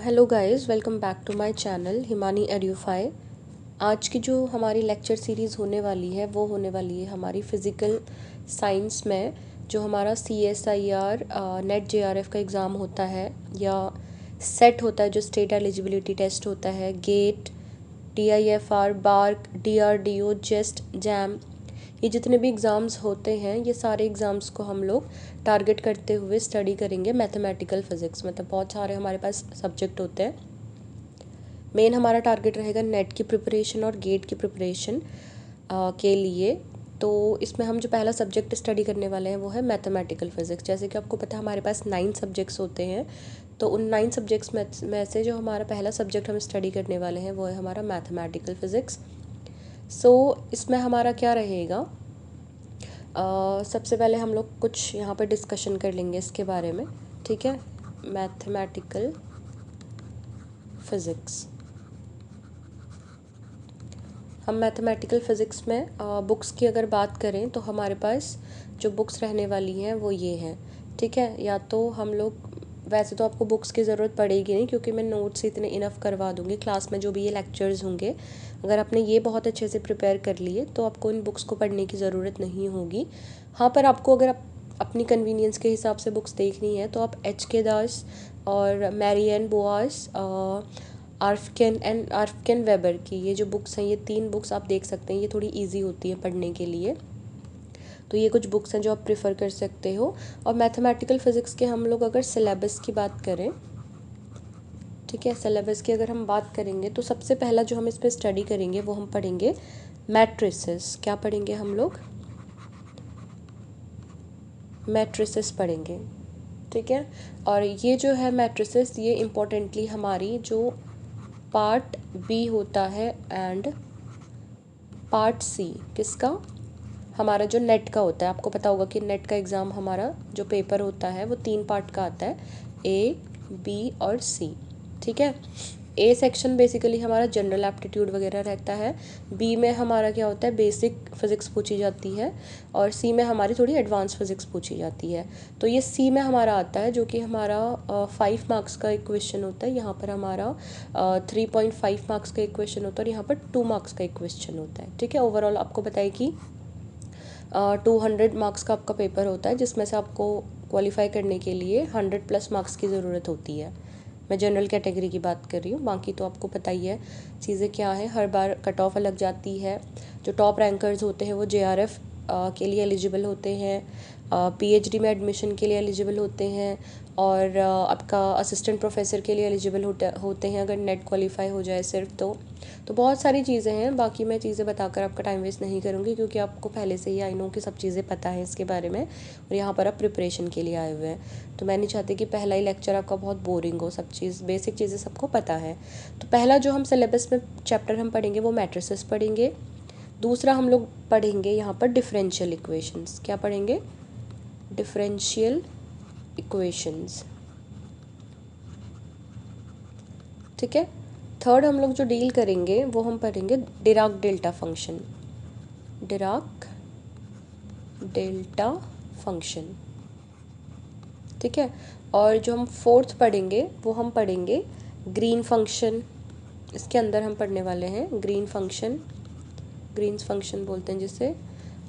Hello guys, welcome back to my channel Himani edufy. आज की जो हमारी लेक्चर सीरीज़ होने वाली है वो होने वाली है हमारी फ़िज़िकल साइंस में जो हमारा CSIR नेट JRF का एग्ज़ाम होता है या सेट होता है जो स्टेट एलिजिबिलिटी टेस्ट होता है, GATE, TIFR, BARC, DRDO, JEST, JAM, ये जितने भी एग्ज़ाम्स होते हैं ये सारे एग्ज़ाम्स को हम लोग टारगेट करते हुए स्टडी करेंगे मैथमेटिकल फ़िज़िक्स। मतलब बहुत सारे हमारे पास सब्जेक्ट होते हैं। मेन हमारा टारगेट रहेगा नेट की प्रिपरेशन और गेट की प्रिपरेशन के लिए। तो इसमें हम जो पहला सब्जेक्ट स्टडी करने वाले हैं वो है मैथमेटिकल फ़िज़िक्स। जैसे कि आपको पता है हमारे पास 9 सब्जेक्ट्स होते हैं, तो उन 9 सब्जेक्ट्स में से जो हमारा पहला सब्जेक्ट हम स्टडी करने वाले हैं वो है हमारा मैथमेटिकल फ़िज़िक्स। इसमें हमारा क्या रहेगा, सबसे पहले हम लोग कुछ यहाँ पर डिस्कशन कर लेंगे इसके बारे में। ठीक है, मैथमेटिकल फ़िज़िक्स। हम मैथमेटिकल फ़िज़िक्स में बुक्स की अगर बात करें तो हमारे पास जो बुक्स रहने वाली हैं वो ये हैं। ठीक है, या तो हम लोग, वैसे तो आपको बुक्स की ज़रूरत पड़ेगी नहीं क्योंकि मैं नोट्स इतने इनफ करवा दूँगी क्लास में। जो भी ये लेक्चर्स होंगे, अगर आपने ये बहुत अच्छे से प्रिपेयर कर लिए तो आपको इन बुक्स को पढ़ने की ज़रूरत नहीं होगी। हाँ, पर आपको अगर आप अपनी कन्वीनियंस के हिसाब से बुक्स देखनी है तो आप HK दास और मैरियन बोआस, आर्फकेन वेबर की ये जो बुक्स हैं, ये 3 बुक्स आप देख सकते हैं। ये थोड़ी इजी होती है पढ़ने के लिए, तो ये कुछ बुक्स हैं जो आप प्रेफर कर सकते हो। और मैथमेटिकल फ़िज़िक्स के हम लोग अगर सिलेबस की बात करें, ठीक है, सिलेबस की अगर हम बात करेंगे तो सबसे पहला जो हम इस पर स्टडी करेंगे वो हम पढ़ेंगे मैट्रिसेस। क्या पढ़ेंगे हम लोग? मैट्रिसेस पढ़ेंगे। ठीक है, और ये जो है मैट्रिसेस, ये इम्पोर्टेंटली हमारी जो पार्ट B होता है एंड पार्ट C किसका, हमारा जो नेट का होता है। आपको पता होगा कि नेट का एग्ज़ाम हमारा जो पेपर होता है वो 3 पार्ट का आता है, A, B और C। ठीक है, A सेक्शन बेसिकली हमारा जनरल एप्टीट्यूड वगैरह रहता है, B में हमारा क्या होता है, बेसिक फ़िज़िक्स पूछी जाती है, और C में हमारी थोड़ी एडवांस फ़िज़िक्स पूछी जाती है। तो ये C में हमारा आता है जो कि हमारा 5 मार्क्स का एक क्वेश्चन होता है। यहाँ पर हमारा 3.5 मार्क्स का एक क्वेश्चन होता है और यहाँ पर 2 मार्क्स का एक क्वेश्चन होता है। ठीक है, ओवरऑल आपको बताइए कि 200 मार्क्स का आपका पेपर होता है, जिसमें से आपको क्वालिफाई करने के लिए 100+ मार्क्स की ज़रूरत होती है। मैं जनरल कैटेगरी की बात कर रही हूँ, बाकी तो आपको पता ही है चीज़ें क्या हैं। हर बार कट ऑफ अलग जाती है। जो टॉप रैंकर्स होते हैं वो JRF के लिए एलिजिबल होते हैं, PhD में एडमिशन के लिए एलिजिबल होते हैं, और आपका असिस्टेंट प्रोफेसर के लिए एलिजिबल होते हैं अगर नेट क्वालिफाई हो जाए सिर्फ। तो बहुत सारी चीज़ें हैं। बाकी मैं चीज़ें बताकर आपका टाइम वेस्ट नहीं करूँगी क्योंकि आपको पहले से ही आई नो कि सब चीज़ें पता है इसके बारे में, और यहाँ पर आप प्रिपरेशन के लिए आए हुए हैं। तो मैं नहीं चाहती कि पहला ही लेक्चर आपका बहुत बोरिंग हो। सब चीज़, बेसिक चीज़ें सबको पता है। तो पहला जो हम सिलेबस में चैप्टर हम पढ़ेंगे वो मैट्रिसेस पढ़ेंगे। दूसरा हम लोग पढ़ेंगे यहाँ पर डिफरेंशियल इक्वेशंस। क्या पढ़ेंगे? Differential equations. ठीक है, थर्ड हम लोग जो डील करेंगे वो हम पढ़ेंगे Dirac delta function. Dirac delta function. ठीक है, और जो हम फोर्थ पढ़ेंगे वो हम पढ़ेंगे ग्रीन फंक्शन। इसके अंदर हम पढ़ने वाले हैं ग्रीन फंक्शन, ग्रीन्स फंक्शन बोलते हैं जिसे।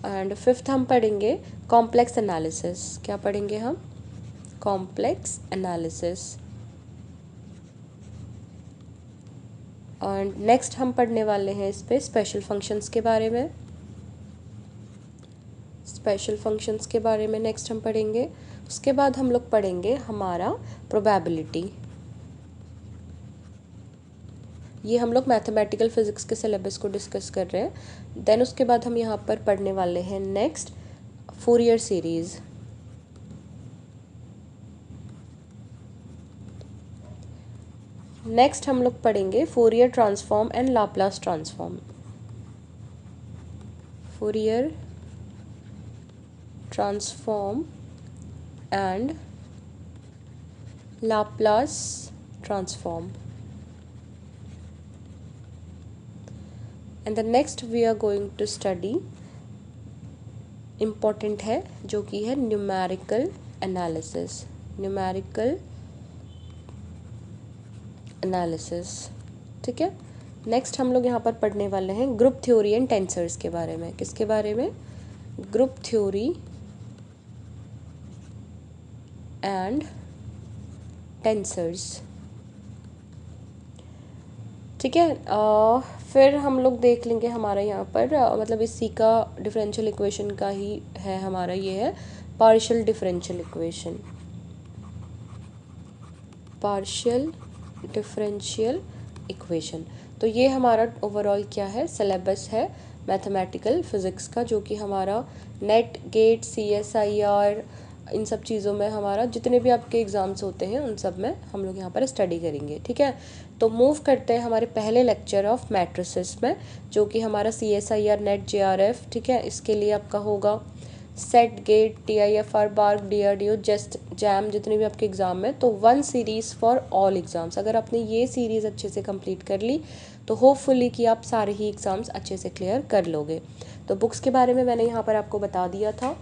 एंड फिफ्थ हम पढ़ेंगे कॉम्प्लेक्स एनालिसिस। क्या पढ़ेंगे हम? Complex analysis. और नेक्स्ट हम पढ़ने वाले हैं इस पे स्पेशल फंक्शंस के बारे में। स्पेशल फंक्शंस के बारे में नेक्स्ट हम पढ़ेंगे। उसके बाद हम लोग पढ़ेंगे हमारा प्रोबेबिलिटी। ये हम लोग मैथमेटिकल फ़िज़िक्स के सिलेबस को डिस्कस कर रहे हैं। देन उसके बाद हम यहाँ पर पढ़ने वाले हैं नेक्स्ट फूरियर सीरीज़। नेक्स्ट हम लोग पढ़ेंगे Fourier transform and Laplace transform. Fourier transform and Laplace transform. And the next we are going to study important है जो कि है न्यूमेरिकल एनालिसिस। Numerical analysis. ठीक है, नेक्स्ट हम लोग यहाँ पर पढ़ने वाले हैं ग्रुप थ्योरी एंड टेंसर्स के बारे में। किसके बारे में? Group theory and tensors. ठीक है, फिर हम लोग देख लेंगे हमारा यहाँ पर मतलब इसी का डिफरेंशियल इक्वेशन का ही है हमारा, ये है partial differential equation. Partial differential equation, तो ये हमारा ओवरऑल क्या है, सिलेबस है मैथमेटिकल फिज़िक्स का, जो कि हमारा नेट, गेट, CSIR, इन सब चीज़ों में हमारा जितने भी आपके एग्ज़ाम्स होते हैं उन सब में हम लोग यहाँ पर स्टडी करेंगे। ठीक है, तो मूव करते हैं हमारे पहले लेक्चर ऑफ मैट्रिसेस में, जो कि हमारा CSIR, नेट, JRF। ठीक है, इसके लिए आपका होगा SET, GATE, TIFR, BARC, DRDO, JEST, JAM, जितने भी आपके एग्ज़ाम में, तो 1 सीरीज़ फॉर ऑल एग्ज़ाम्स। अगर आपने ये सीरीज़ अच्छे से कंप्लीट कर ली तो होपफुली कि आप सारे ही एग्ज़ाम्स अच्छे से क्लियर कर लोगे। तो बुक्स के बारे में मैंने यहाँ पर आपको बता दिया था।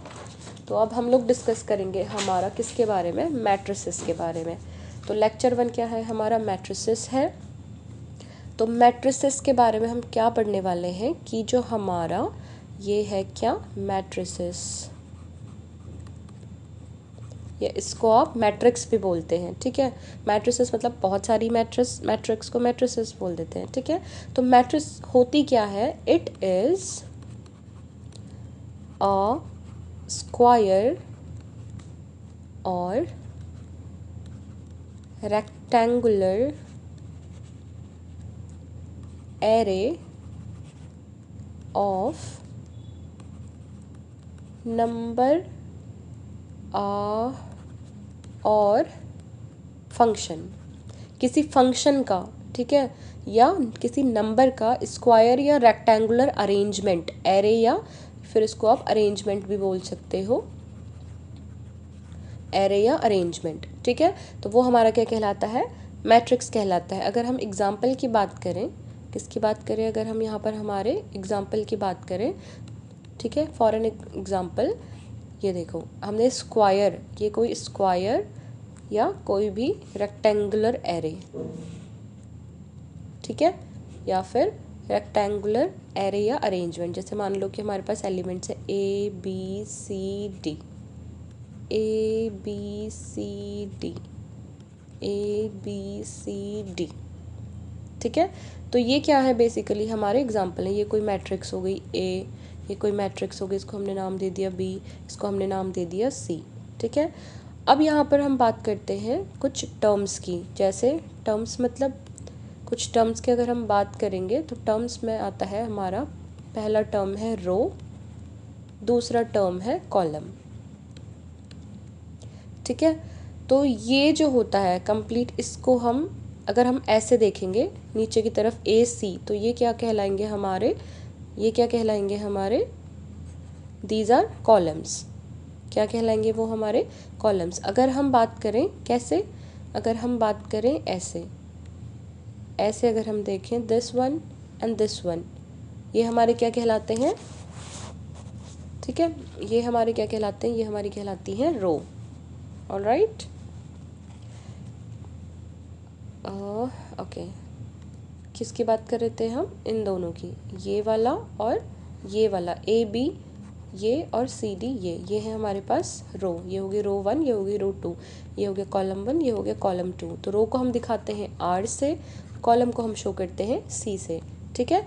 तो अब हम लोग डिस्कस करेंगे हमारा किसके बारे में, मैट्रिसेस के बारे में। तो लेक्चर 1 क्या है हमारा, मैट्रिसेस है। तो मैट्रिसेस के बारे में हम क्या पढ़ने वाले हैं कि जो हमारा ये है क्या, मैट्रिसेस, या इसको आप मैट्रिक्स भी बोलते हैं। ठीक है, मैट्रिसेस मतलब बहुत सारी मैट्रिक्स को मैट्रिसेस बोल देते हैं। ठीक है, तो मैट्रिक्स होती क्या है, इट इज़ अ स्क्वायर और रेक्टेंगुलर एरे ऑफ नंबर और फंक्शन, किसी फंक्शन का, ठीक है, या किसी नंबर का स्क्वायर या रेक्टेंगुलर अरेंजमेंट, एरे, या फिर इसको आप अरेंजमेंट भी बोल सकते हो, एरे या अरेंजमेंट। ठीक है, तो वो हमारा क्या कहलाता है, मैट्रिक्स कहलाता है। अगर हम एग्जाम्पल की बात करें, किसकी बात करें, अगर हम यहाँ पर हमारे एग्जाम्पल की बात करें, ठीक है, फॉर एन एग्जाम्पल, ये देखो हमने स्क्वायर, ये कोई स्क्वायर या कोई भी रेक्टेंगुलर एरे, ठीक है, या फिर रेक्टेंगुलर एरे या अरेंजमेंट, जैसे मान लो कि हमारे पास एलिमेंट्स है ABCD, ABCD, ABCD। ठीक है, तो ये क्या है, बेसिकली हमारे एग्जाम्पल है। ये कोई मैट्रिक्स हो गई A, ये कोई मैट्रिक्स हो गई, इसको हमने नाम दे दिया B, इसको हमने नाम दे दिया C। ठीक है, अब यहाँ पर हम बात करते हैं कुछ टर्म्स की, जैसे टर्म्स मतलब कुछ टर्म्स की अगर हम बात करेंगे तो टर्म्स में आता है हमारा पहला टर्म है रो, दूसरा टर्म है कॉलम। ठीक है, तो ये जो होता है कंप्लीट, इसको हम अगर हम ऐसे देखेंगे नीचे की तरफ AC, तो ये क्या कहलाएंगे हमारे, ये क्या कहलाएंगे हमारे, दीज आर कॉलम्स। क्या कहलाएंगे वो, हमारे कॉलम्स। अगर हम बात करें कैसे, अगर हम बात करें ऐसे, ऐसे अगर हम देखें this one and this one, ये हमारे क्या कहलाते हैं, ठीक है, ये हमारे क्या कहलाते हैं, ये हमारी कहलाती हैं रो। ऑलराइट, ओके, किसकी बात कर रहे थे हम, इन दोनों की, ये वाला और ये वाला, AB ये और CD ये है हमारे पास रो। ये होगी रो 1, ये होगी रो 2, ये हो गया कॉलम 1, ये हो गया कॉलम 2। तो रो को हम दिखाते हैं R से, कॉलम को हम शो करते हैं C से। ठीक है,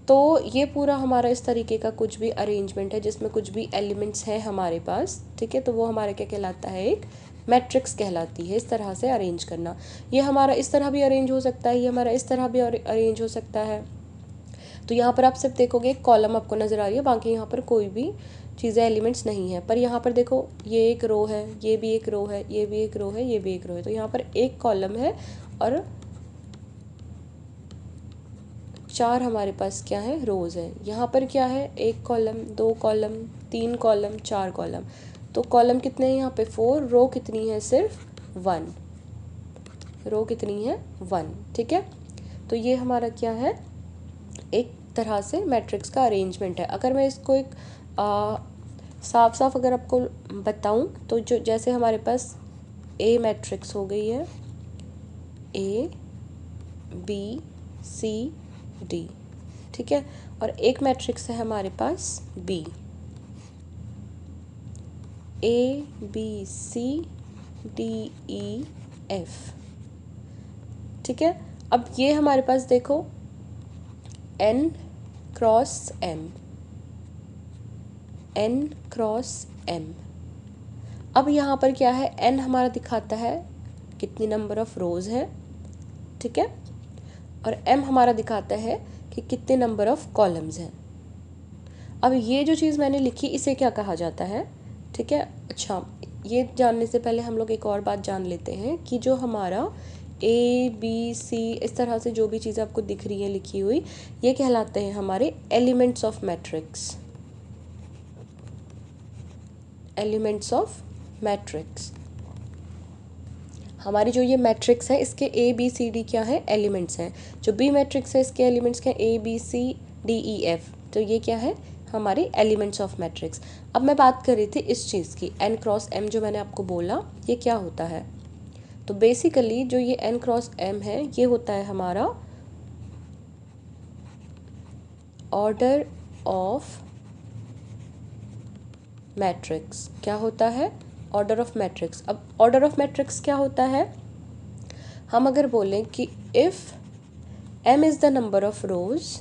तो ये पूरा हमारा इस तरीके का कुछ भी अरेंजमेंट है जिसमें कुछ भी एलिमेंट्स हैं हमारे पास। ठीक है, तो वो हमारा क्या कहलाता है, एक मैट्रिक्स कहलाती है। इस तरह से अरेंज करना, ये हमारा इस तरह भी अरेंज हो सकता है, ये हमारा इस तरह भी अरेंज हो सकता है। तो यहाँ पर आप सिर्फ देखोगे एक कॉलम आपको नज़र आ रही है, बाकी यहाँ पर कोई भी चीज़ें एलिमेंट्स नहीं है। पर यहाँ पर देखो ये एक रो है, ये भी एक रो है, ये भी एक रो है, ये भी एक रो है, तो यहाँ पर एक कॉलम है और 4 हमारे पास क्या है, रोज़ है। यहाँ पर क्या है, एक कॉलम, 2 कॉलम, 3 कॉलम, 4 कॉलम। तो कॉलम कितने हैं यहाँ पे, 4, रो कितनी है, सिर्फ 1, रो कितनी है, 1। ठीक है, तो ये हमारा क्या है, एक तरह से मैट्रिक्स का अरेंजमेंट है। अगर मैं इसको एक साफ साफ अगर आपको बताऊं तो जो जैसे हमारे पास A मैट्रिक्स हो गई है, A बी सी डी, ठीक है। और एक मैट्रिक्स है हमारे पास B, A B C D E F, ठीक है। अब ये हमारे पास देखो n cross m, n cross m। अब यहाँ पर क्या है, n हमारा दिखाता है कितनी नंबर ऑफ रोज है, ठीक है, और m हमारा दिखाता है कि कितने नंबर ऑफ कॉलम्स हैं। अब ये जो चीज़ मैंने लिखी इसे क्या कहा जाता है, ठीक है। अच्छा, ये जानने से पहले हम लोग एक और बात जान लेते हैं कि जो हमारा ए बी सी इस तरह से जो भी चीज़ें आपको दिख रही हैं लिखी हुई, ये कहलाते हैं हमारे elements of matrix, elements of matrix. हमारी जो ये मैट्रिक्स है इसके ए बी सी डी क्या है, एलिमेंट्स हैं। जो बी मैट्रिक्स है इसके एलिमेंट्स क्या है, A B C D E F, तो ये क्या है हमारे एलिमेंट्स ऑफ मैट्रिक्स। अब मैं बात कर रही थी इस चीज़ की, n क्रॉस m जो मैंने आपको बोला ये क्या होता है, तो बेसिकली जो ये n क्रॉस m है ये होता है हमारा ऑर्डर ऑफ मैट्रिक्स। क्या होता है, ऑर्डर ऑफ मैट्रिक्स। अब ऑर्डर ऑफ मैट्रिक्स क्या होता है, हम अगर बोलें कि if m is the number of rose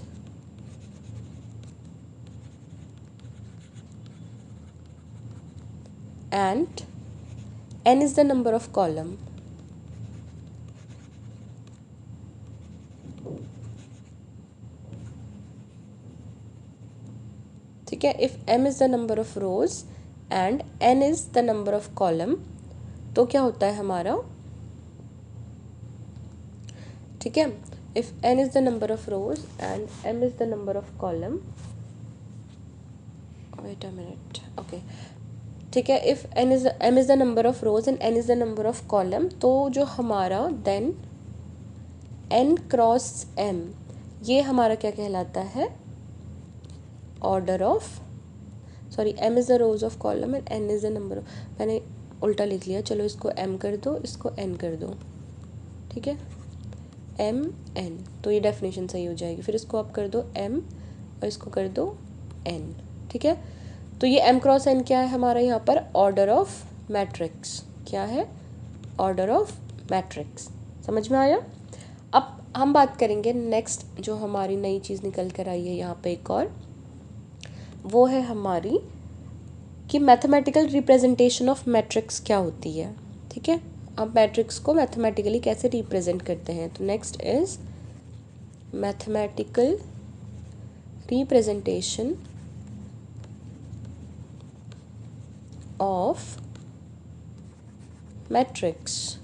and n is the number of column, ठीक है। If m is the number of rows and n is the number of column, तो क्या होता है हमारा, ठीक है। If n is the number of rows and m is the number of column, wait a minute, okay, ठीक है। If m is the number of rows and n is the number of column, तो जो हमारा then n cross m ये हमारा क्या कहलाता है, order of, sorry m is the rose of column and n is the number of, मैंने उल्टा लिख लिया, चलो इसको m कर दो, इसको n कर दो, ठीक है, m n, तो ये डेफिनेशन सही हो जाएगी। फिर इसको आप कर दो m और इसको कर दो n, ठीक है। तो ये m क्रॉस n क्या है हमारा यहाँ पर, ऑर्डर ऑफ मैट्रिक्स। क्या है, ऑर्डर ऑफ मैट्रिक्स। समझ में आया। अब हम बात करेंगे नेक्स्ट, जो हमारी नई चीज़ निकल कर आई है यहाँ पे एक और, वो है हमारी कि मैथमेटिकल रिप्रेजेंटेशन ऑफ मैट्रिक्स क्या होती है, ठीक है। अब मैट्रिक्स को मैथमेटिकली कैसे रिप्रेजेंट करते हैं, तो next is mathematical representation of matrix.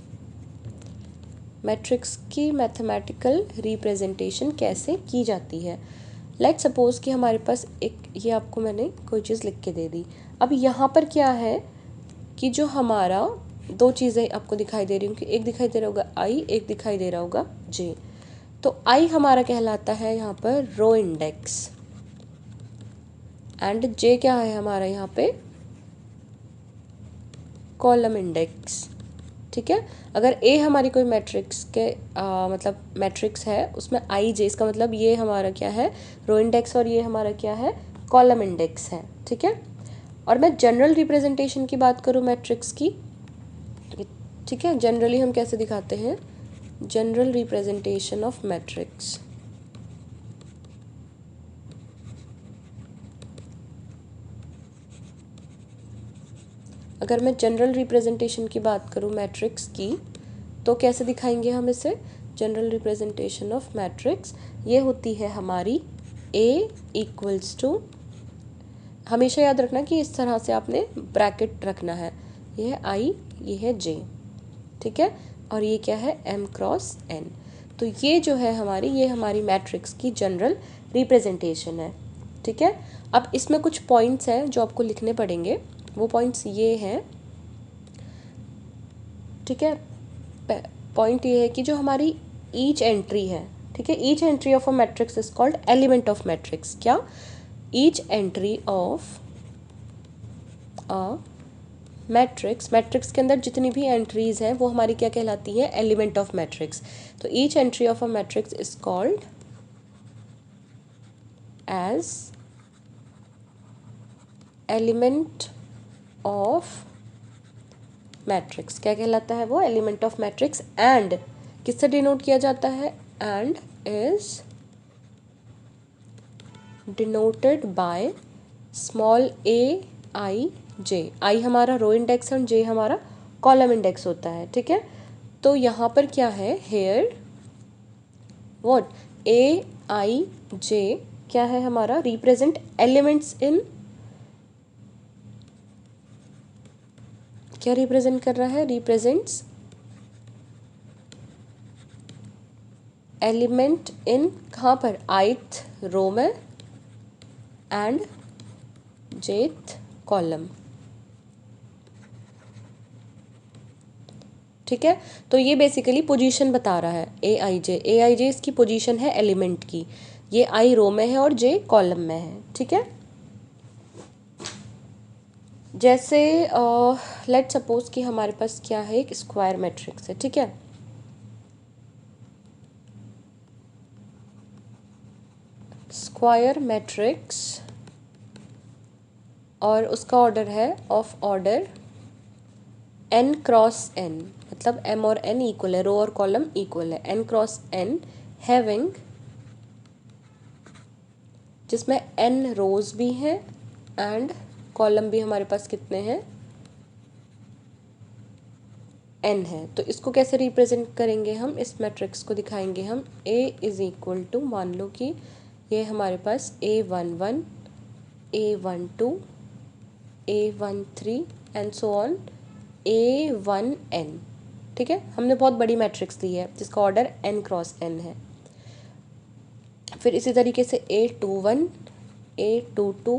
Matrix की मैथमेटिकल रिप्रेजेंटेशन कैसे की जाती है। लेट सपोज कि हमारे पास एक, ये आपको मैंने कोई चीज़ लिख के दे दी। अब यहाँ पर क्या है कि जो हमारा दो चीज़ें आपको दिखाई दे रही होंगी, एक दिखाई दे रहा होगा आई, एक दिखाई दे रहा होगा जे। तो आई हमारा कहलाता है यहाँ पर रो इंडेक्स एंड जे क्या है हमारा यहाँ पे, कॉलम इंडेक्स, ठीक है। अगर ए हमारी कोई मैट्रिक्स के मतलब मैट्रिक्स है उसमें आई जे, इसका मतलब ये हमारा क्या है, रो इंडेक्स, और ये हमारा क्या है, कॉलम इंडेक्स है, ठीक है। और मैं जनरल रिप्रेजेंटेशन की बात करूँ मैट्रिक्स की, ठीक है, जनरली हम कैसे दिखाते हैं, जनरल रिप्रेजेंटेशन ऑफ मैट्रिक्स। अगर मैं जनरल रिप्रेजेंटेशन की बात करूँ मैट्रिक्स की, तो कैसे दिखाएंगे हम इसे, जनरल रिप्रेजेंटेशन ऑफ मैट्रिक्स ये होती है हमारी A इक्वल्स टू, हमेशा याद रखना कि इस तरह से आपने ब्रैकेट रखना है, ये है I, ये है J, ठीक है, और ये क्या है M क्रॉस N। तो ये जो है हमारी, ये हमारी मैट्रिक्स की जनरल रिप्रेजेंटेशन है, ठीक है। अब इसमें कुछ पॉइंट्स हैं जो आपको लिखने पड़ेंगे, वो पॉइंट्स ये हैं, ठीक है। पॉइंट ये है कि जो हमारी ईच एंट्री है, ठीक है, each entry of a matrix is called element of matrix. क्या, each entry of a matrix, matrix के अंदर जितनी भी एंट्रीज हैं वो हमारी क्या कहलाती हैं, एलिमेंट ऑफ मैट्रिक्स। तो each entry of a matrix is called as element of matrix. क्या कहलाता है वो, एलिमेंट ऑफ मैट्रिक्स। एंड किससे डिनोट किया जाता है, and is denoted by small a i j. I हमारा रो इंडेक्स है और जे हमारा कॉलम इंडेक्स होता है, ठीक है। तो यहाँ पर क्या है, हेयर व्हाट, ए आई जे क्या है हमारा, रिप्रेजेंट एलिमेंट्स इन, क्या रिप्रेजेंट कर रहा है, रिप्रेजेंट्स एलिमेंट इन, कहाँ पर, आइथ रो में एंड जेथ कॉलम, ठीक है। तो ये बेसिकली पोजीशन बता रहा है, ए आई जे इसकी पोजीशन है एलिमेंट की, ये आई रो में है और जे कॉलम में है, ठीक है। जैसे लेट सपोज कि हमारे पास क्या है, एक स्क्वायर मैट्रिक्स है, ठीक है। स्क्वायर मैट्रिक्स और उसका ऑर्डर है of order n cross n, मतलब m और n इक्वल है, रो और कॉलम इक्वल है, n क्रॉस n हैविंग, जिसमें n रोज भी हैं एंड कॉलम भी हमारे पास कितने हैं, n है। तो इसको कैसे रिप्रेजेंट करेंगे हम, इस मैट्रिक्स को दिखाएंगे हम a इज इक्वल टू, मान लो कि ये हमारे पास A11 A12 A13 and so on A1n, ठीक है। हमने बहुत बड़ी मैट्रिक्स ली है जिसका ऑर्डर n क्रॉस n है। फिर इसी तरीके से A21 A22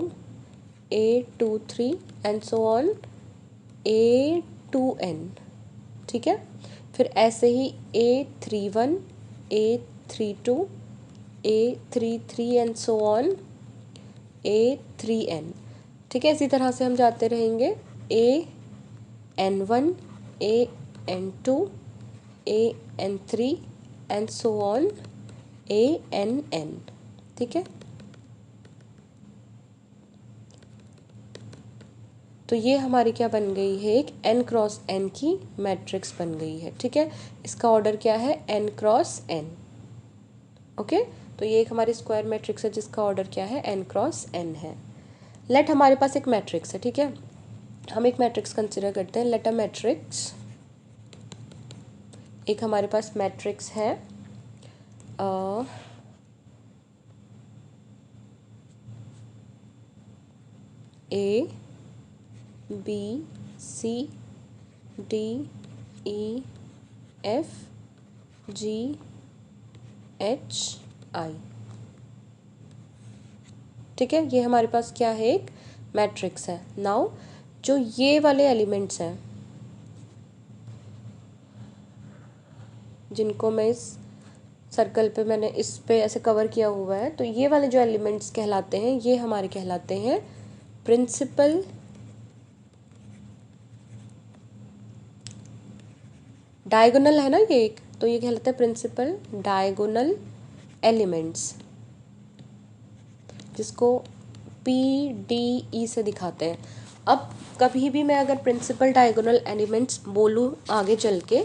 A23 and so on A2n, ठीक है। फिर ऐसे ही A31 A32 A33 and so on A3n, ठीक है। इसी तरह से हम जाते रहेंगे AN1 AN2 AN3 and so on ANn, ठीक है। तो ये हमारी क्या बन गई है, एक n क्रॉस n की मैट्रिक्स बन गई है, ठीक है। इसका ऑर्डर क्या है, n क्रॉस n, ओके। तो ये एक हमारी स्क्वायर मैट्रिक्स है जिसका ऑर्डर क्या है, n क्रॉस n है। लेट हमारे पास एक मैट्रिक्स है, ठीक है। हम एक मैट्रिक्स कंसिडर करते हैं, लेट अ मैट्रिक्स, एक हमारे पास मैट्रिक्स है A B C D E F G H I, ठीक है। ये हमारे पास क्या है, एक मैट्रिक्स है। नाउ जो ये वाले एलिमेंट्स हैं जिनको मैं इस सर्कल पे, मैंने इस पे ऐसे कवर किया हुआ है, तो ये वाले जो एलिमेंट्स कहलाते हैं ये हमारे कहलाते हैं प्रिंसिपल डायगोनल, है ना ये एक, तो ये कहलाता है प्रिंसिपल डायगोनल एलिमेंट्स, जिसको PDE से दिखाते हैं। अब कभी भी मैं अगर प्रिंसिपल डायगोनल एलिमेंट्स बोलूँ आगे चल के,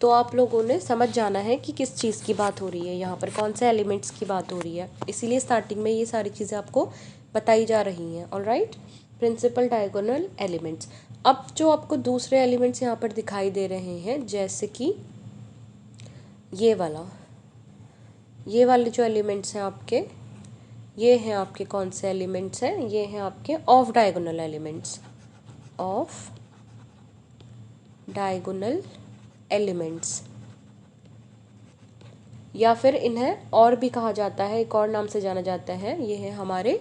तो आप लोगों ने समझ जाना है कि किस चीज़ की बात हो रही है, यहाँ पर कौन से एलिमेंट्स की बात हो रही है। इसीलिए स्टार्टिंग में ये सारी चीज़ें आपको बताई जा रही हैं, ऑलराइट। Principal diagonal elements. अब जो आपको दूसरे एलिमेंट्स यहाँ पर दिखाई दे रहे हैं, जैसे कि ये वाले जो एलिमेंट्स हैं आपके, ये हैं आपके कौन से एलिमेंट्स हैं, ये हैं आपके of diagonal elements, of diagonal elements, या फिर इन्हें और भी कहा जाता है, एक और नाम से जाना जाता है, ये है हमारे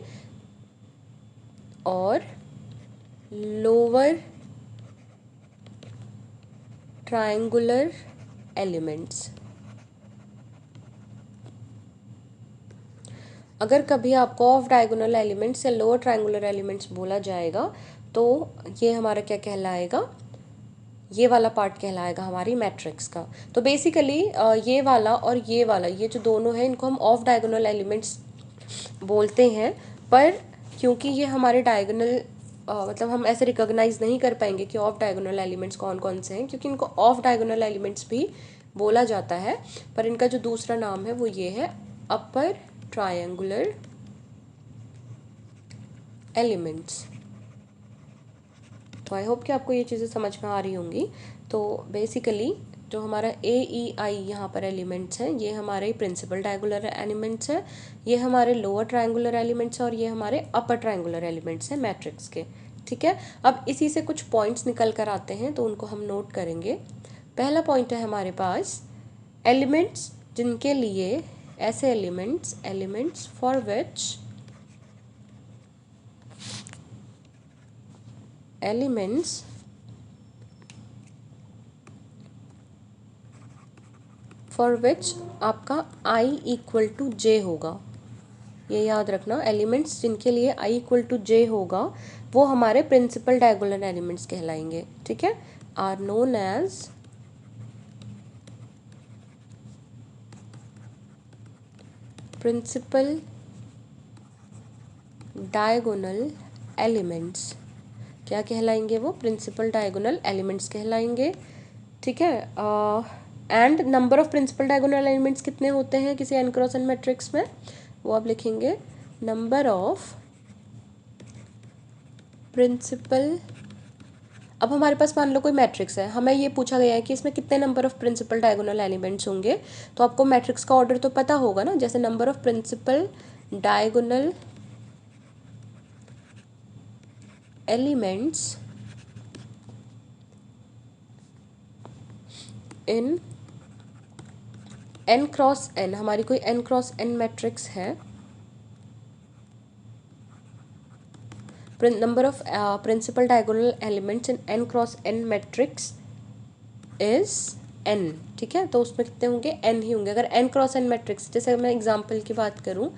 और लोअर ट्रायंगुलर एलिमेंट्स। अगर कभी आपको ऑफ डायगोनल एलिमेंट्स या लोअर ट्रायंगुलर एलिमेंट्स बोला जाएगा, तो ये हमारा क्या कहलाएगा, ये वाला पार्ट कहलाएगा हमारी मैट्रिक्स का। तो बेसिकली ये वाला और ये वाला, ये जो दोनों हैं इनको हम ऑफ डायगोनल एलिमेंट्स बोलते हैं, पर क्योंकि ये हमारे डायगोनल मतलब हम ऐसे रिकॉग्नाइज नहीं कर पाएंगे कि ऑफ डायगोनल एलिमेंट्स कौन कौन से हैं, क्योंकि इनको ऑफ डायगोनल एलिमेंट्स भी बोला जाता है, पर इनका जो दूसरा नाम है वो ये है अपर ट्रायंगुलर एलिमेंट्स। तो आई होप कि आपको ये चीज़ें समझ में आ रही होंगी। तो बेसिकली जो हमारा AEI यहाँ पर एलिमेंट्स हैं, ये हमारे प्रिंसिपल ट्रायंगुलर एलिमेंट्स हैं, ये हमारे लोअर ट्रायंगुलर एलिमेंट्स हैं, और ये हमारे अपर ट्रायंगुलर एलिमेंट्स हैं मैट्रिक्स के। ठीक है, अब इसी से कुछ पॉइंट्स निकल कर आते हैं, तो उनको हम नोट करेंगे। पहला पॉइंट है हमारे पास एलिमेंट्स जिनके लिए, ऐसे एलिमेंट्स फॉर विच आपका I इक्वल टू J होगा। ये याद रखना, एलिमेंट्स जिनके लिए I इक्वल टू J होगा वो हमारे प्रिंसिपल डायगोनल एलिमेंट्स कहलाएंगे। ठीक है, are known as principal diagonal elements. क्या कहलाएंगे वो? प्रिंसिपल डायगोनल एलिमेंट्स कहलाएंगे। ठीक है, and number of principal diagonal elements कितने होते हैं किसी n क्रॉस n मैट्रिक्स में? वो आप लिखेंगे नंबर ऑफ प्रिंसिपल। अब हमारे पास मान लो कोई मैट्रिक्स है, हमें ये पूछा गया है कि इसमें कितने number of principal diagonal elements होंगे, तो आपको मैट्रिक्स का ऑर्डर तो पता होगा ना, जैसे number of principal diagonal elements in n cross n, हमारी कोई n क्रॉस n मैट्रिक्स है, number of principal diagonal elements in n cross n matrix is n। ठीक है, तो उसमें कितने होंगे? n ही होंगे। अगर n क्रॉस n मैट्रिक्स, जैसे मैं एग्जांपल की बात करूं,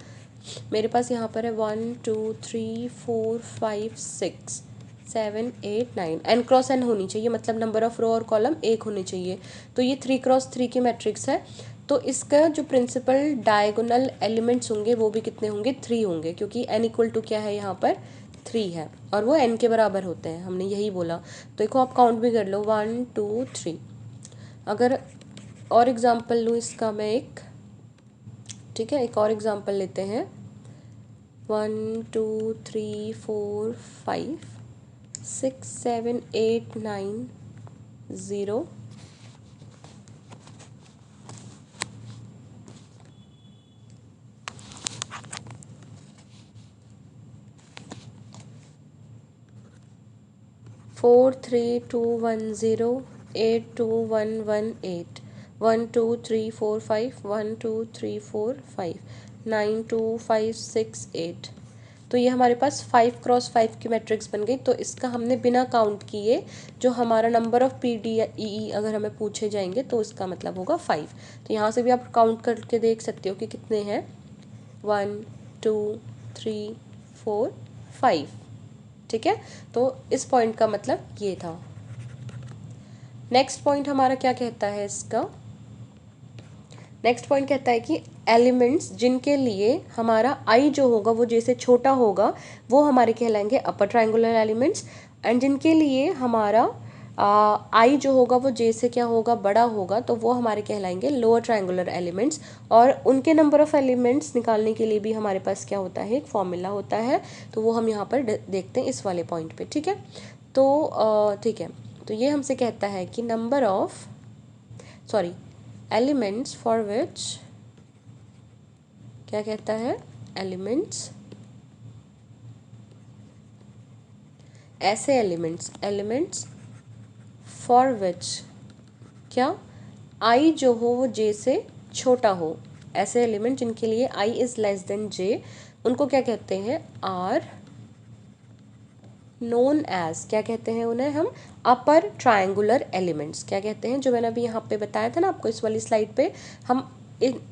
मेरे पास यहाँ पर है 1 2 3 4 5 6 7 8 9, n क्रॉस n होनी चाहिए, मतलब नंबर ऑफ रो और कॉलम एक होने चाहिए। तो ये 3 क्रॉस 3 की मैट्रिक्स है, तो इसका जो प्रिंसिपल डायगोनल एलिमेंट्स होंगे वो भी कितने होंगे? 3 होंगे, क्योंकि n इक्वल टू क्या है यहाँ पर? 3 है, और वो n के बराबर होते हैं, हमने यही बोला। तो देखो आप काउंट भी कर लो, 1 2 3। अगर और एग्जाम्पल लूँ इसका मैं एक, ठीक है, एक और एग्जाम्पल लेते हैं, 1 2 3 4 5 6 7 8 9 0 4 3 2 1 0 8 2 1 1 8 1 2 3 4 5 1 2 3 4 5 9 2 5 6 8। तो ये हमारे पास 5 क्रॉस 5 की मैट्रिक्स बन गई। तो इसका हमने बिना काउंट किए जो हमारा नंबर ऑफ PD या EE अगर हमें पूछे जाएंगे तो इसका मतलब होगा 5। तो यहाँ से भी आप काउंट करके देख सकते हो कि कितने हैं, 1 2 3 4 5। ठीक है, तो इस पॉइंट का मतलब ये था। नेक्स्ट पॉइंट हमारा क्या कहता है इसका? नेक्स्ट पॉइंट कहता है कि एलिमेंट्स जिनके लिए हमारा I जो होगा वो जैसे छोटा होगा वो हमारे कहलाएंगे अपर ट्रायंगुलर एलिमेंट्स, एंड जिनके लिए हमारा I जो होगा वो जैसे क्या होगा? बड़ा होगा, तो वो हमारे कहलाएंगे लोअर ट्रायंगुलर एलिमेंट्स। और उनके नंबर ऑफ एलिमेंट्स निकालने के लिए भी हमारे पास क्या होता है? एक फॉर्मूला होता है, तो वो हम यहाँ पर देखते हैं इस वाले पॉइंट पे। ठीक है, तो ठीक है, तो ये हमसे कहता है कि number of elements for which, क्या कहता है? एलिमेंट्स, ऐसे एलिमेंट्स फॉर विच क्या? I जो हो वो J से छोटा हो, ऐसे एलिमेंट जिनके लिए I is less than J, उनको क्या कहते हैं? आर नोन एज, क्या कहते हैं उन्हें हम? अपर ट्रायंगुलर एलिमेंट्स। क्या कहते हैं? जो मैंने अभी यहाँ पे बताया था ना आपको इस वाली स्लाइड पे, हम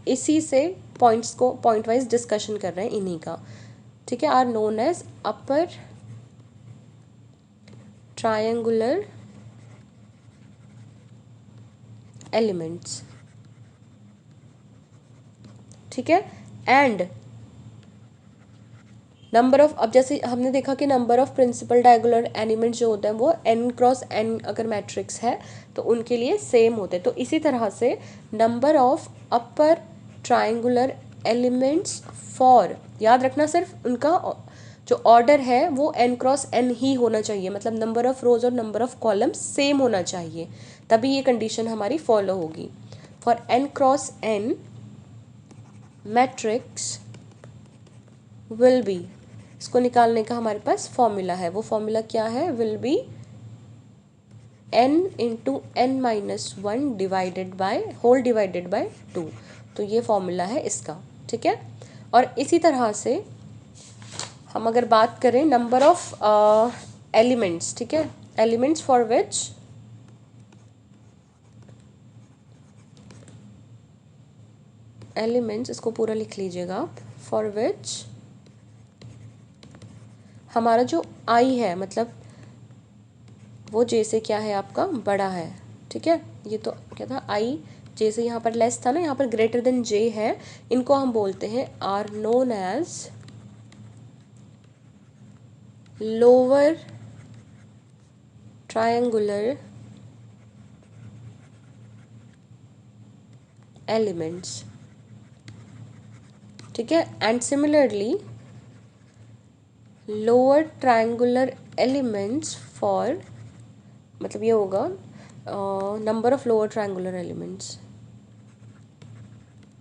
इसी से पॉइंट्स को पॉइंट वाइज डिस्कशन कर रहे हैं इन्हीं का। ठीक है, are known as upper triangular elements, ठीक है। एंड नंबर ऑफ, अब जैसे हमने देखा कि number of principal diagonal elements जो होते हैं वो n क्रॉस n अगर मैट्रिक्स है तो उनके लिए सेम होते हैं। तो इसी तरह से number of upper triangular elements for, याद रखना सिर्फ उनका जो ऑर्डर है वो n क्रॉस n ही होना चाहिए, मतलब नंबर ऑफ रोज और नंबर ऑफ कॉलम्स सेम होना चाहिए, तभी ये कंडीशन हमारी फॉलो होगी। For n cross n matrix will B, इसको निकालने का हमारे पास फॉर्मूला है, वो फॉर्मूला क्या है, will be n into n minus one divided by whole divided by 2। तो ये फॉर्मूला है इसका, ठीक है। और इसी तरह से हम अगर बात करें नंबर ऑफ एलिमेंट्स, ठीक है, एलिमेंट्स फॉर विच एलिमेंट्स, इसको पूरा लिख लीजिएगा आप, फॉर विच हमारा जो आई है मतलब वो जे से क्या है आपका बड़ा है, ठीक है। ये तो क्या था, आई जे से यहाँ पर लेस था ना, यहाँ पर ग्रेटर देन जे है, इनको हम बोलते हैं are known as lower triangular elements, ठीक है। And similarly lower triangular elements for, मतलब ये होगा number of lower triangular elements,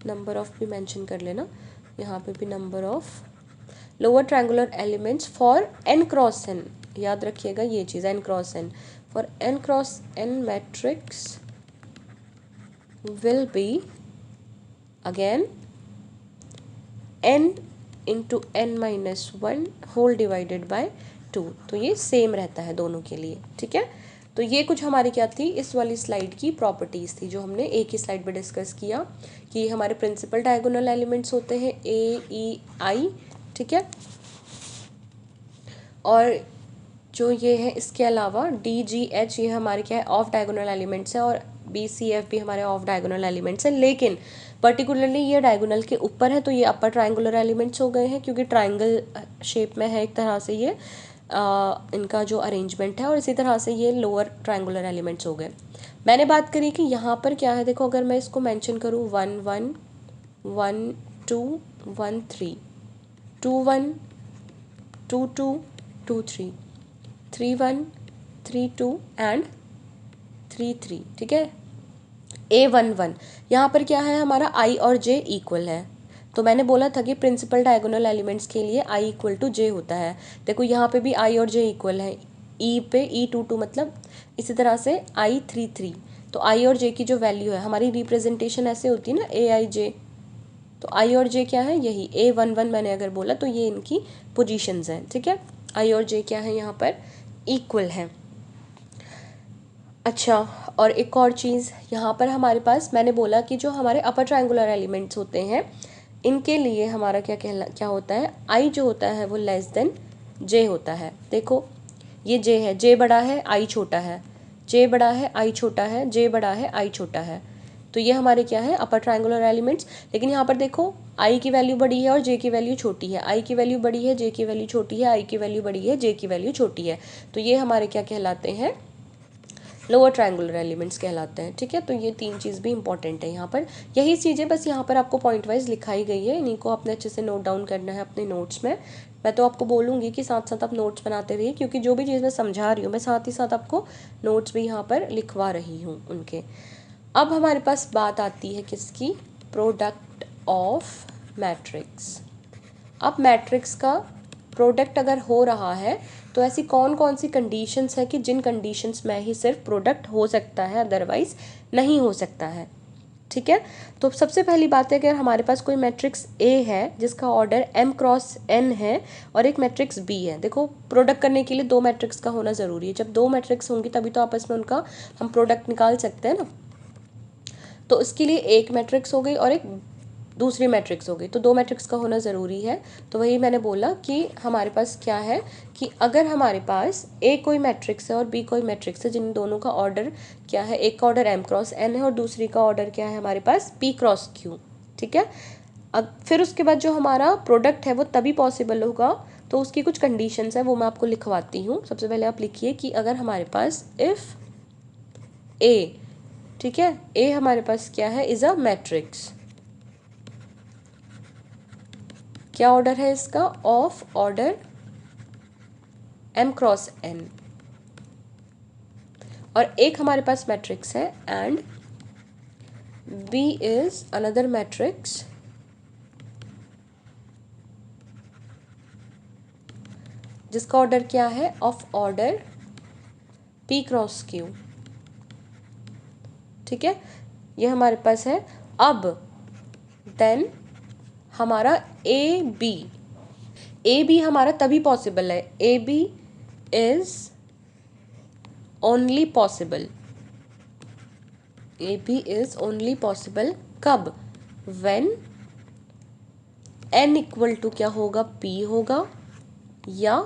number of भी मेंशन कर लेना यहाँ पे भी, number of lower triangular elements for n cross n, याद रखिएगा ये चीज़, n cross n, for n cross n matrix will be again n into n minus one whole divided by 2। तो ये सेम रहता है दोनों के लिए, ठीक है। तो ये कुछ हमारी क्या थी, इस वाली स्लाइड की प्रॉपर्टीज़ थी जो हमने एक ही स्लाइड पे डिस्कस किया कि हमारे प्रिंसिपल डायगोनल एलिमेंट्स होते हैं ए ई आई, ठीक है। और जो ये है इसके अलावा डी जी एच, ये हमारे क्या है ऑफ डायगोनल एलिमेंट्स है, और बी सी एफ भी हमारे ऑफ डायगोनल एलिमेंट्स हैं, लेकिन पर्टिकुलरली ये डायगोनल के ऊपर है तो ये अपर ट्रायंगुलर एलिमेंट्स हो गए हैं, क्योंकि ट्रायंगल शेप में है एक तरह से ये इनका जो अरेंजमेंट है, और इसी तरह से ये लोअर ट्रायंगुलर एलिमेंट्स हो गए। मैंने बात करी कि यहाँ पर क्या है, देखो अगर मैं इसको मेंशन करूँ 1 1 1 2 1 3 2 1 2 2 2 3 3 1 3 2 एंड 3 3, ठीक है। A11 यहाँ पर क्या है हमारा I और J इक्वल है, तो मैंने बोला था कि प्रिंसिपल डायगोनल एलिमेंट्स के लिए I इक्वल टू J होता है। देखो यहाँ पे भी I और J इक्वल है, E पे E22 मतलब इसी तरह से I33, तो I और J की जो वैल्यू है, हमारी रिप्रेजेंटेशन ऐसे होती है ना AIJ, तो I और J क्या है, यही A11 मैंने अगर बोला तो ये इनकी पोजीशंस हैं, ठीक है। I और J क्या है यहाँ पर इक्वल है। अच्छा, और एक और चीज़ यहाँ पर हमारे पास मैंने बोला कि जो हमारे अपर ट्रायंगुलर एलिमेंट्स होते हैं इनके लिए हमारा क्या होता है, आई जो होता है वो लेस देन जे होता है। देखो ये जे है, जे बड़ा है आई छोटा है, जे बड़ा है आई छोटा है, जे बड़ा है आई छोटा है, तो ये हमारे क्या है अपर ट्रायंगुलर एलिमेंट्स। लेकिन यहाँ पर देखो आई की वैल्यू बड़ी है और जे की वैल्यू छोटी है, आई की वैल्यू बड़ी है, जे की वैल्यू छोटी है, आई की वैल्यू बड़ी है, जे की वैल्यू छोटी है, तो ये हमारे क्या कहलाते हैं, लोअर ट्रायंगुलर एलिमेंट्स कहलाते हैं, ठीक है। तो ये तीन चीज़ भी इंपॉर्टेंट है यहाँ पर, यही चीज़ें बस यहाँ पर आपको पॉइंट वाइज लिखाई गई है, इन्हीं को आपने अच्छे से नोट डाउन करना है अपने नोट्स में। मैं तो आपको बोलूँगी कि साथ साथ आप नोट्स बनाते रहिए, क्योंकि जो भी चीज़ मैं समझा रही हूँ मैं साथ ही साथ आपको नोट्स भी यहाँ पर लिखवा रही हूँ उनके। अब हमारे पास बात आती है किसकी, प्रोडक्ट ऑफ मैट्रिक्स। अब मैट्रिक्स का प्रोडक्ट अगर हो रहा है तो ऐसी कौन कौन सी कंडीशंस है कि जिन कंडीशंस में ही सिर्फ प्रोडक्ट हो सकता है, अदरवाइज नहीं हो सकता है, ठीक है। तो सबसे पहली बात है कि अगर हमारे पास कोई मैट्रिक्स ए है जिसका ऑर्डर m क्रॉस n है और एक मैट्रिक्स बी है, देखो प्रोडक्ट करने के लिए दो मैट्रिक्स का होना ज़रूरी है, जब दो मैट्रिक्स होंगी तभी तो आपस में उनका हम प्रोडक्ट निकाल सकते हैं ना। तो इसके लिए एक मैट्रिक्स हो गई और एक दूसरी मैट्रिक्स हो गई, तो 2 मैट्रिक्स का होना ज़रूरी है। तो वही मैंने बोला कि हमारे पास क्या है कि अगर हमारे पास ए कोई मैट्रिक्स है और बी कोई मैट्रिक्स है, जिन दोनों का ऑर्डर क्या है, एक का ऑर्डर m क्रॉस n है और दूसरी का ऑर्डर क्या है हमारे पास p क्रॉस q, ठीक है। अब फिर उसके बाद जो हमारा प्रोडक्ट है वो तभी पॉसिबल होगा, तो उसकी कुछ कंडीशंस है वो मैं आपको लिखवाती हूँ। सबसे पहले आप लिखिए कि अगर हमारे पास इफ़ ए, ठीक है, ए हमारे पास क्या है, इज़ अ मैट्रिक्स, क्या ऑर्डर है इसका, of order m cross n, और एक हमारे पास मैट्रिक्स है and b is another matrix जिसका ऑर्डर क्या है, of order p cross q, ठीक है, ये हमारे पास है। अब देन हमारा ए बी हमारा तभी पॉसिबल है, A B is only possible, A B is only possible कब, व्हेन n इक्वल टू क्या होगा, p होगा, या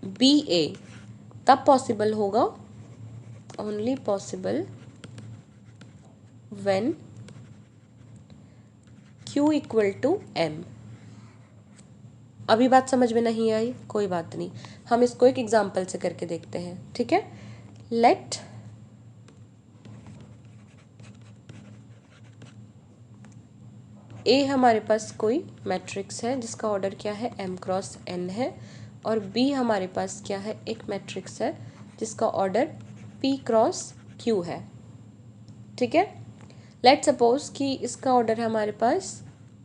बी ए, तब पॉसिबल होगा, only possible when q equal to m। अभी बात समझ में नहीं आई, कोई बात नहीं, हम इसको एक एग्जाम्पल से करके देखते हैं, ठीक है। लेट ए हमारे पास कोई मैट्रिक्स है जिसका ऑर्डर क्या है, m क्रॉस n है, और बी हमारे पास क्या है, एक मैट्रिक्स है जिसका ऑर्डर p क्रॉस q है, ठीक है। लेट सपोज कि इसका ऑर्डर है हमारे पास,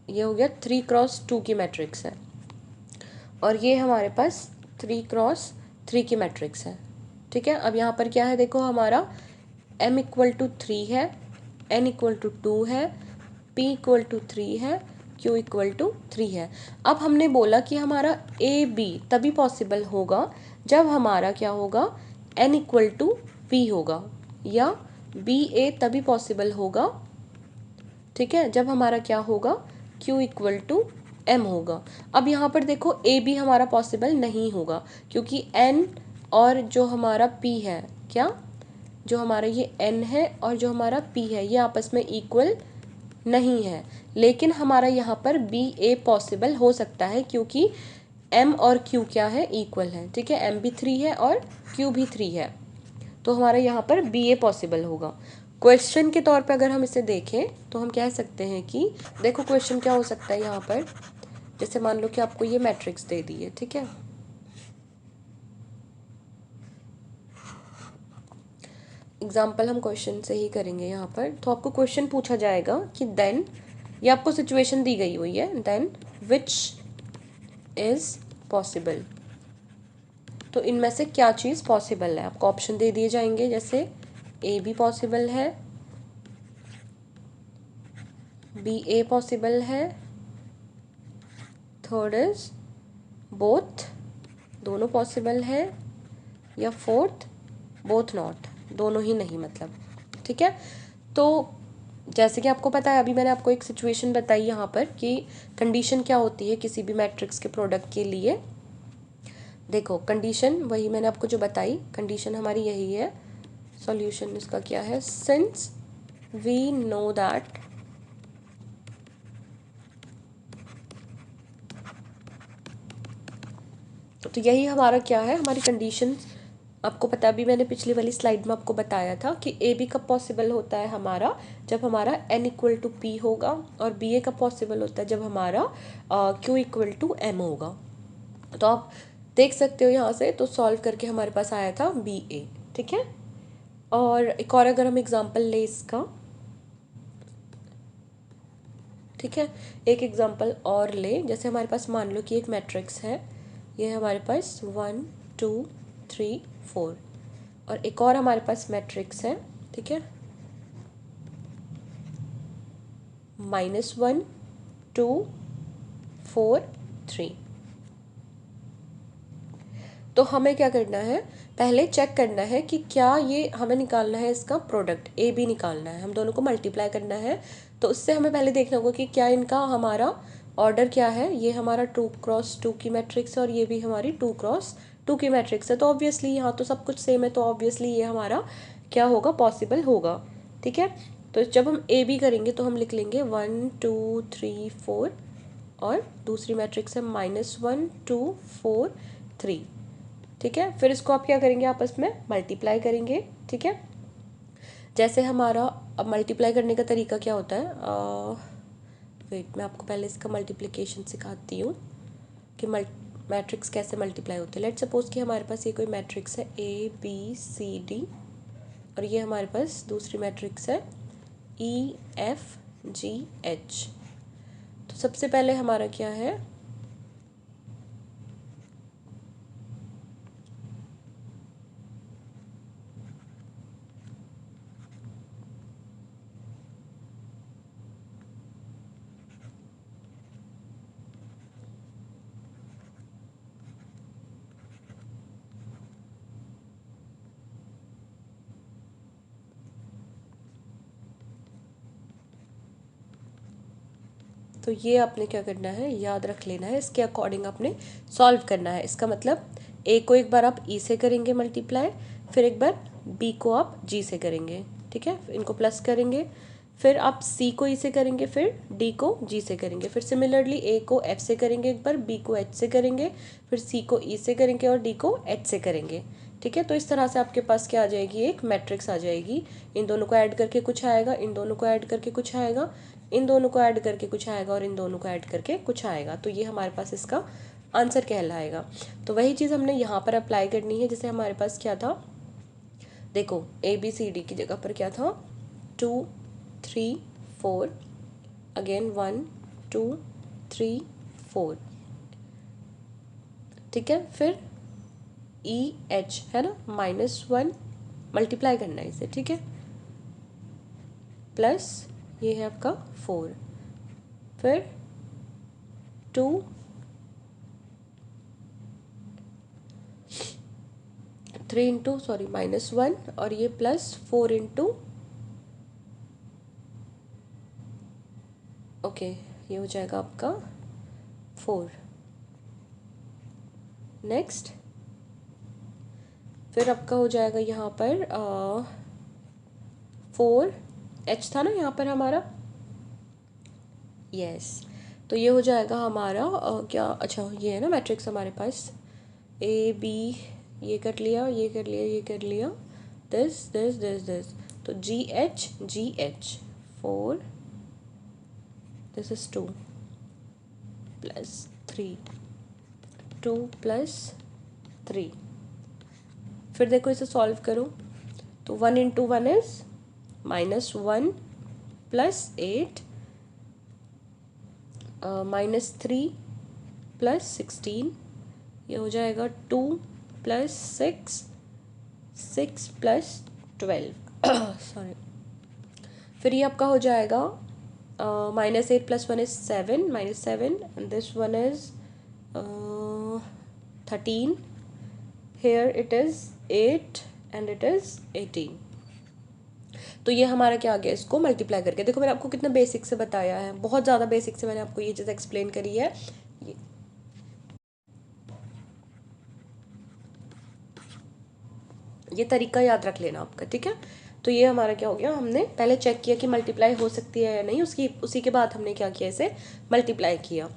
ये हो गया 3 क्रॉस 2 की मैट्रिक्स है, और ये हमारे पास 3 क्रॉस 3 की मैट्रिक्स है, ठीक है। अब यहाँ पर क्या है, देखो हमारा m इक्वल टू 3 है, n इक्वल टू 2 है, p इक्वल टू 3 है, q इक्वल टू 3 है। अब हमने बोला कि हमारा ए बी तभी पॉसिबल होगा जब हमारा क्या होगा, n इक्वल टू p होगा, या बी ए तभी पॉसिबल होगा, ठीक है, जब हमारा क्या होगा, q इक्वल टू m होगा। अब यहाँ पर देखो ए बी हमारा पॉसिबल नहीं होगा क्योंकि n और जो हमारा p है, क्या, जो हमारा ये n है और जो हमारा p है, ये आपस में इक्वल नहीं है, लेकिन हमारा यहाँ पर बी ए पॉसिबल हो सकता है क्योंकि m और q क्या है, इक्वल है, ठीक है, m भी 3 है और q भी 3 है, तो हमारा यहाँ पर बी ए पॉसिबल होगा। क्वेश्चन के तौर पे अगर हम इसे देखें तो हम कह सकते हैं कि देखो क्वेश्चन क्या हो सकता है यहाँ पर, जैसे मान लो कि आपको ये मैट्रिक्स दे दी है, ठीक है, एग्जाम्पल हम क्वेश्चन से ही करेंगे यहाँ पर। तो आपको क्वेश्चन पूछा जाएगा कि देन, ये आपको सिचुएशन दी गई हुई है, देन विच इज पॉसिबल, तो इनमें से क्या चीज़ पॉसिबल है, आपको ऑप्शन दे दिए जाएंगे, जैसे ए बी पॉसिबल है, बी ए पॉसिबल है, थर्ड इज बोथ, दोनों पॉसिबल है, या फोर्थ बोथ नॉट, दोनों ही नहीं मतलब, ठीक है। तो जैसे कि आपको पता है, अभी मैंने आपको एक सिचुएशन बताई यहाँ पर कि कंडीशन क्या होती है किसी भी मैट्रिक्स के प्रोडक्ट के लिए। देखो कंडीशन वही मैंने आपको जो बताई, कंडीशन हमारी यही है, सॉल्यूशन इसका क्या है, सिंस वी नो दैट तो यही हमारा क्या है, हमारी कंडीशन। आपको पता भी मैंने पिछली वाली स्लाइड में आपको बताया था कि ए बी कब पॉसिबल होता है हमारा, जब हमारा n इक्वल टू पी होगा, और बी ए कब पॉसिबल होता है जब हमारा q इक्वल टू m होगा। तो आप देख सकते हो यहाँ से, तो सॉल्व करके हमारे पास आया था बी ए, ठीक है। और एक और अगर हम एग्जांपल ले इसका, ठीक है, एक एग्जांपल और ले, जैसे हमारे पास मान लो कि एक मैट्रिक्स है, ये हमारे पास 1 2 3 4, और एक और हमारे पास मैट्रिक्स है, ठीक है, -1 2 4 3। तो हमें क्या करना है, पहले चेक करना है कि क्या ये हमें निकालना है, इसका प्रोडक्ट ए बी निकालना है, हम दोनों को मल्टीप्लाई करना है। तो उससे हमें पहले देखना होगा कि क्या इनका हमारा ऑर्डर क्या है। ये हमारा 2x2 की मैट्रिक्स है और ये भी हमारी 2x2 की मैट्रिक्स है। तो ऑब्वियसली यहाँ तो सब कुछ सेम है, तो ऑब्वियसली ये हमारा क्या होगा, पॉसिबल होगा। ठीक है, तो जब हम ए बी करेंगे तो हम लिख लेंगे 1 2 3 4 और दूसरी मैट्रिक्स है -1 2 4 3। ठीक है, फिर इसको आप क्या करेंगे, आपस में मल्टीप्लाई करेंगे। ठीक है, जैसे हमारा अब मल्टीप्लाई करने का तरीका क्या होता है, वेट मैं आपको पहले इसका मल्टीप्लिकेशन सिखाती हूँ कि मैट्रिक्स कैसे मल्टीप्लाई होते हैं। लेट सपोज कि हमारे पास ये कोई मैट्रिक्स है ABCD और ये हमारे पास दूसरी मैट्रिक्स है EFGH। तो सबसे पहले हमारा क्या है, तो ये आपने क्या करना है, याद रख लेना है, इसके अकॉर्डिंग आपने सॉल्व करना है। इसका मतलब ए को एक बार आप ई से करेंगे मल्टीप्लाई, फिर एक बार बी को आप जी से करेंगे। ठीक है, इनको प्लस करेंगे, फिर आप सी को ई से करेंगे, फिर डी को जी से करेंगे, फिर सिमिलरली ए को एफ से करेंगे एक बार, बी को एच से करेंगे, फिर सी को ई से करेंगे और डी को एच से करेंगे। ठीक है, तो इस तरह से आपके पास क्या आ जाएगी, एक मैट्रिक्स आ जाएगी। इन दोनों को ऐड करके कुछ आएगा, इन दोनों को ऐड करके कुछ आएगा, इन दोनों को ऐड करके कुछ आएगा और इन दोनों को ऐड करके कुछ आएगा। तो ये हमारे पास इसका आंसर कहलाएगा। तो वही चीज़ हमने यहाँ पर अप्लाई करनी है। जैसे हमारे पास क्या था, देखो ABCD की जगह पर क्या था, 2 3 4, अगेन 1 2 3 4। ठीक है, फिर EH है ना, -1 मल्टीप्लाई करना है इसे। ठीक है, प्लस ये है आपका 4, फिर 2 3 इंटू सॉरी -1 और ये +4 इंटू, ओके ये हो जाएगा आपका 4। नेक्स्ट फिर आपका हो जाएगा यहाँ पर 4H था ना यहाँ पर हमारा, यस। तो ये हो जाएगा हमारा क्या, अच्छा ये है ना मैट्रिक्स हमारे पास, AB ये कर लिया, ये कर लिया, ये कर लिया, दिस दिस दिस दिस, तो GH GH 4, दिस इज 2 + 3, 2 + 3। फिर देखो इसे सॉल्व करो, तो 1 इंटू 1 इज -1 + 8 -3 + 16, ये हो जाएगा 2 + 6 6 + 12 सॉरी। फिर ये आपका हो जाएगा -8 + 1 is 7 -7 and this one is 13, here it is 8 and it is 18। तो ये हमारा क्या आ गया, इसको मल्टीप्लाई करके देखो, मैंने आपको कितना बेसिक से बताया है, बहुत ज़्यादा बेसिक से मैंने आपको ये चीज़ एक्सप्लेन करी है। ये तरीका याद रख लेना आपका। ठीक है, तो ये हमारा क्या हो गया, हमने पहले चेक किया कि मल्टीप्लाई हो सकती है या नहीं, उसी के बाद हमने क्या किया, इसे मल्टीप्लाई किया।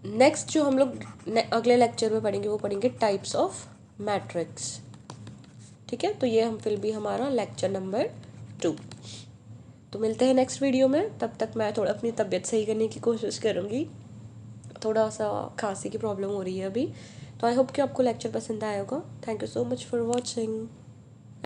नेक्स्ट जो हम लोग अगले लेक्चर में पढ़ेंगे वो पढ़ेंगे टाइप्स ऑफ मैट्रिक्स। ठीक है, तो ये हम फिर भी हमारा लेक्चर नंबर 2। तो मिलते हैं नेक्स्ट वीडियो में, तब तक मैं थोड़ा अपनी तबीयत सही करने की कोशिश करूँगी, थोड़ा सा खांसी की प्रॉब्लम हो रही है अभी। तो आई होप कि आपको लेक्चर पसंद आया होगा। Thank you so much for watching.